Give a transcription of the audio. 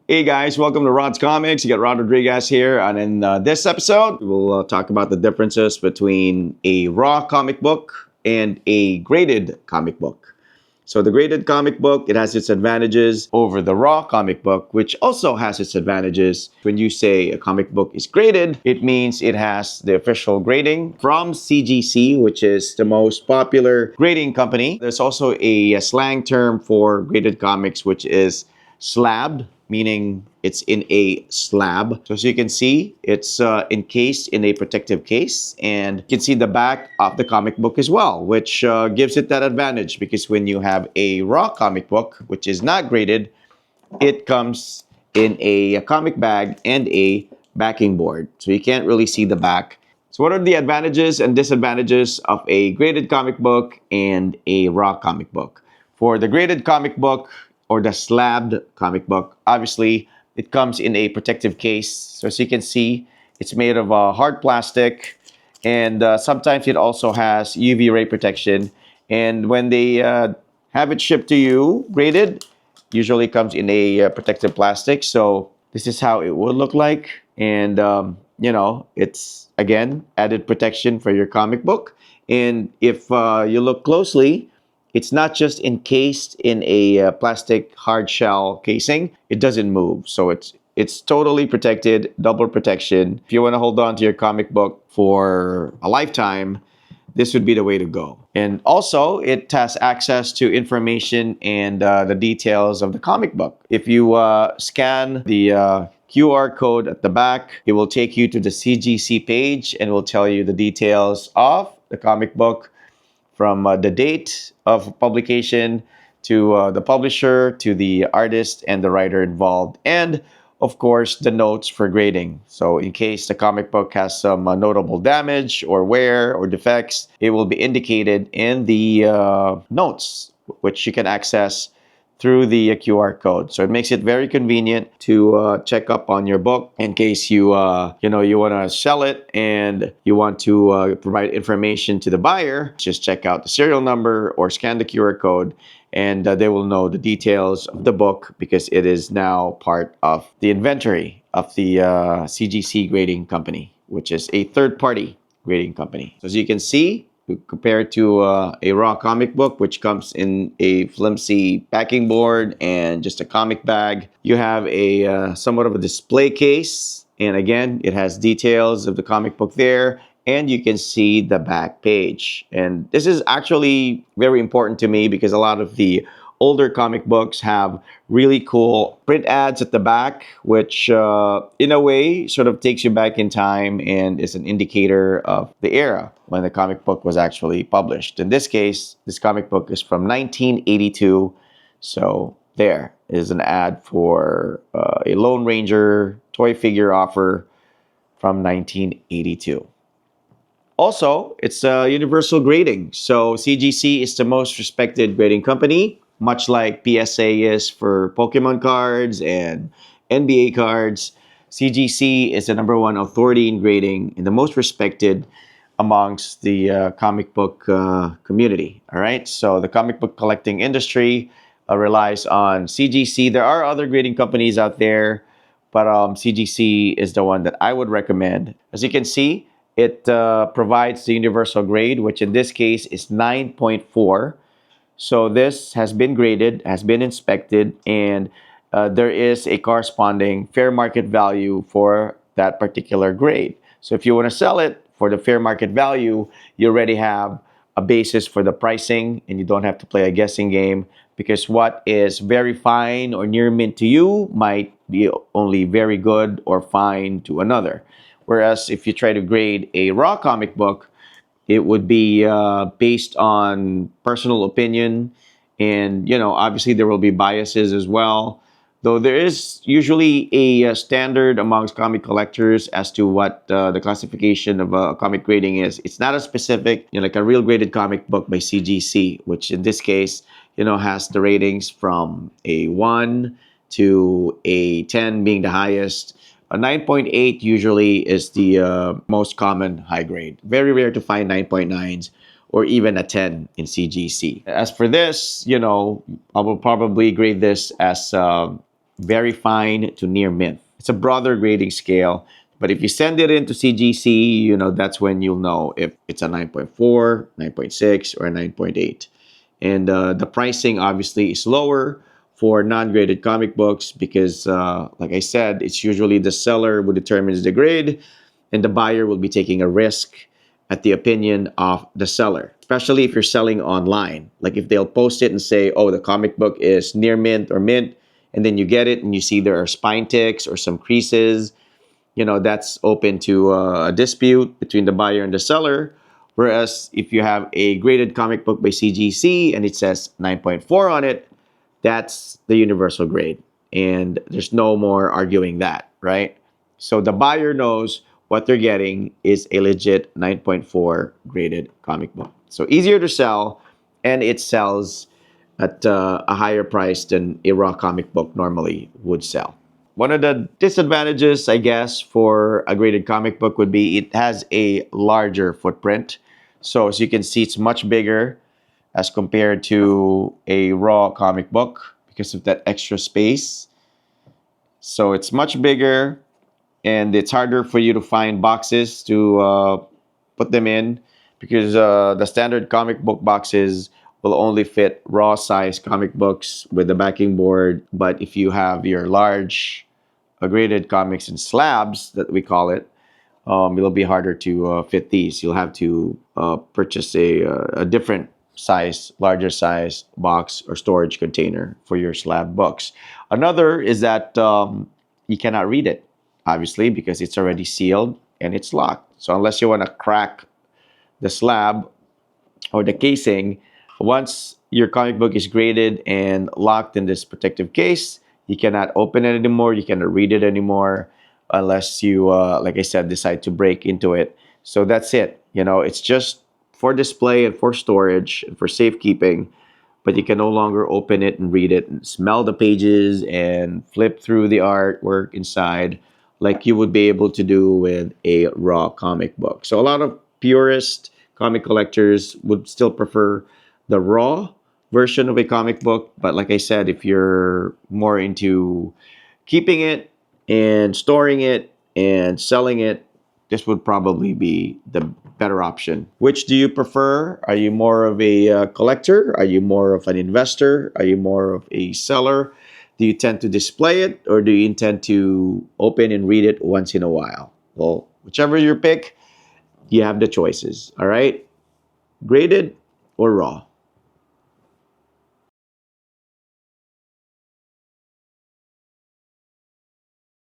Hey guys, welcome to Rod's Comics. You got Rod Rodriguez here, and in this episode, we'll talk about the differences between a raw comic book and a graded comic book. So, the graded comic book, it has its advantages over the raw comic book, which also has its advantages. When you say a comic book is graded, it means it has the official grading from CGC, which is the most popular grading company. There's also a slang term for graded comics, which is slabbed, meaning it's in a slab. So as you can see, it's encased in a protective case, and you can see the back of the comic book as well, which gives it that advantage, because when you have a raw comic book, which is not graded, it comes in a comic bag and a backing board. So you can't really see the back. So what are the advantages and disadvantages of a graded comic book and a raw comic book? For the graded comic book, or the slabbed comic book, obviously it comes in a protective case. So as you can see, it's made of hard plastic, and sometimes it also has UV ray protection. And when they have it shipped to you graded, usually comes in a protective plastic. So this is how it would look like, and it's again added protection for your comic book. And if you look closely, it's not just encased in a plastic hard shell casing. It doesn't move. So it's totally protected, double protection. If you want to hold on to your comic book for a lifetime, this would be the way to go. And also, it has access to information and the details of the comic book. If you scan the QR code at the back, it will take you to the CGC page and will tell you the details of the comic book, from the date of publication to the publisher, to the artist and the writer involved, and of course the notes for grading. So in case the comic book has some notable damage or wear or defects, it will be indicated in the notes, which you can access through the QR code. So it makes it very convenient to check up on your book in case you want to sell it and you want to provide information to the buyer. Just check out the serial number or scan the QR code, and they will know the details of the book, because it is now part of the inventory of the CGC grading company, which is a third-party grading company. So as you can see, compared to a raw comic book, which comes in a flimsy packing board and just a comic bag, you have a somewhat of a display case, and again, it has details of the comic book there, and you can see the back page. And this is actually very important to me, because a lot of the older comic books have really cool print ads at the back, which in a way sort of takes you back in time and is an indicator of the era when the comic book was actually published. In this case, this comic book is from 1982. So there is an ad for a Lone Ranger toy figure offer from 1982. Also, it's universal grading. So CGC is the most respected grading company, much like PSA is for Pokemon cards and NBA cards. CGC is the number one authority in grading and the most respected amongst the comic book community. All right, so the comic book collecting industry relies on CGC. There are other grading companies out there, but CGC is the one that I would recommend. As you can see, it provides the universal grade, which in this case is 9.4. So this has been graded, has been inspected, and there is a corresponding fair market value for that particular grade. So if you want to sell it for the fair market value, you already have a basis for the pricing, and you don't have to play a guessing game, because what is very fine or near mint to you might be only very good or fine to another. Whereas if you try to grade a raw comic book, it would be based on personal opinion, and obviously there will be biases as well. Though there is usually a standard amongst comic collectors as to what the classification of a comic grading is. It's not as specific, like a real graded comic book by CGC, which in this case, has the ratings from a 1 to a 10 being the highest. A 9.8 usually is the most common high grade. Very rare to find 9.9s or even a 10 in CGC. As for this, I will probably grade this as very fine to near mint. It's a broader grading scale, but if you send it into CGC, that's when you'll know if it's a 9.4, 9.6, or a 9.8. And the pricing obviously is lower for non-graded comic books because, like I said, it's usually the seller who determines the grade, and the buyer will be taking a risk at the opinion of the seller, especially if you're selling online. Like if they'll post it and say, oh, the comic book is near mint or mint, and then you get it and you see there are spine ticks or some creases, that's open to a dispute between the buyer and the seller. Whereas if you have a graded comic book by CGC and it says 9.4 on it, that's the universal grade. And there's no more arguing that, right? So the buyer knows what they're getting is a legit 9.4 graded comic book. So easier to sell, and it sells at a higher price than a raw comic book normally would sell. One of the disadvantages, I guess, for a graded comic book would be it has a larger footprint. So as you can see, it's much bigger as compared to a raw comic book because of that extra space. So it's much bigger, and it's harder for you to find boxes to put them in because the standard comic book boxes will only fit raw size comic books with the backing board. But if you have your large graded comics in slabs, that we call it, it'll be harder to fit these. You'll have to purchase a different size, larger size box or storage container for your slab books. Another is that you cannot read it, obviously, because it's already sealed and it's locked. So unless you want to crack the slab or the casing, once your comic book is graded and locked in this protective case, you cannot open it anymore. You cannot read it anymore unless you, like I said, decide to break into it. So that's it. It's just for display and for storage and for safekeeping, but you can no longer open it and read it and smell the pages and flip through the artwork inside like you would be able to do with a raw comic book. So a lot of purist comic collectors would still prefer the raw version of a comic book. But like I said, if you're more into keeping it and storing it and selling it, this would probably be the better option. Which do you prefer? Are you more of a collector? Are you more of an investor? Are you more of a seller? Do you tend to display it, or do you intend to open and read it once in a while? Well, whichever your pick, you have the choices. All right? Graded or raw?